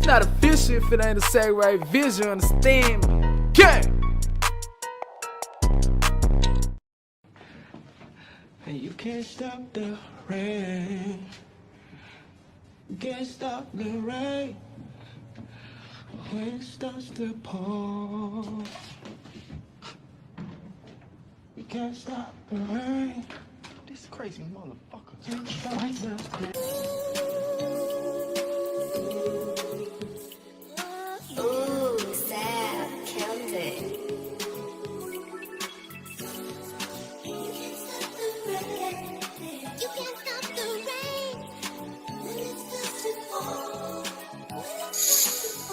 It's not official if it ain't a Saturday vision, understand me? Okay. And you can't stop the rain. You can't stop the rain when it starts to pour. You can't stop the rain. This crazy motherfucker. Can't stop the rain. Ooh, sad, Lante.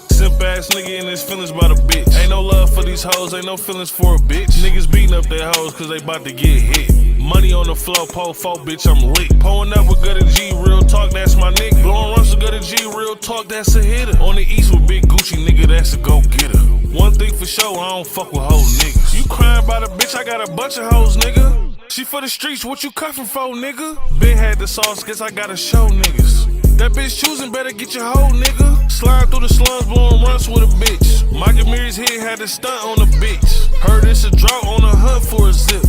Simp ass nigga in his feelings by the bitch. Ain't no love for these hoes, ain't no feelings for a bitch. Niggas beating up their hoes cause they bout to get hit. Money on the floor, pole 4, bitch, I'm lit. Pulling up with Gutter G, real talk, that's my nigga. Blowing runs with Gutter G, real talk, that's a hitter. On the east with Big Gucci, nigga, that's a go-getter. One thing for sure, I don't fuck with hoe niggas. You crying about a bitch, I got a bunch of hoes, nigga. She for the streets, what you cuffin' for, nigga? Been had the sauce, guess I gotta show niggas. That bitch choosing, better get your hoe, nigga. Slide through the slums, blowing runs with a bitch. Mike Amir's hit had a stunt on the bitch. Heard it's a drought on a hunt for a zip.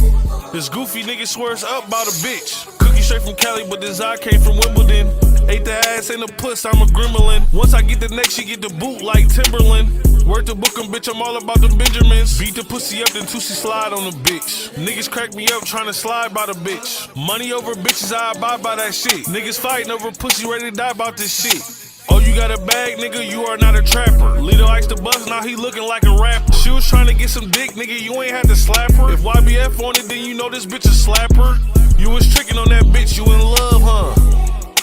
This goofy nigga swears up about a bitch. Cookie straight from Cali, but this eye came from Wimbledon. Ate the ass, ain't a puss, I'm a gremlin. Once I get the neck, she get the boot like Timberland. Word to book 'em, bitch, I'm all about them Benjamins. Beat the pussy up, then Tootsie slide on the bitch. Niggas crack me up, tryna slide by the bitch. Money over bitches, I abide by that shit. Niggas fighting over pussy, ready to die about this shit. Oh, you got a bag, nigga, you are not a trapper. Lito Ice the bus, now he looking like a rapper. She was trying to get some dick, nigga, you ain't had to slap her. If YBF on it, then you know this bitch a slapper. You was tricking on that bitch, you in love, huh?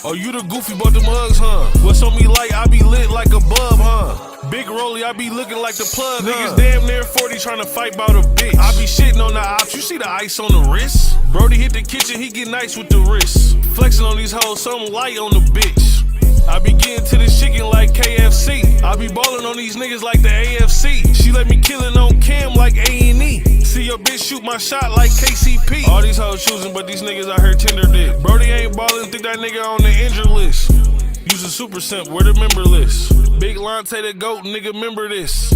Oh, you the goofy but them hugs, huh? What's on me like, I be lit like a bub, huh? Big rollie, I be looking like the plug, Niggas damn near 40 trying to fight about a bitch. I be shitting on the ops, you see the ice on the wrist? Brody hit the kitchen, he get nice with the wrist. Flexing on these hoes, something light on the bitch. I be getting to this chicken like KFC. I be ballin' on these niggas like the AFC. She let me killin' on cam like A&E. See your bitch shoot my shot like KCP. All these hoes choosing, but these niggas out here tender dick. Brody ain't ballin', think that nigga on the injured list. Use a super simp, where the member list? Big Lante the GOAT, nigga, remember this.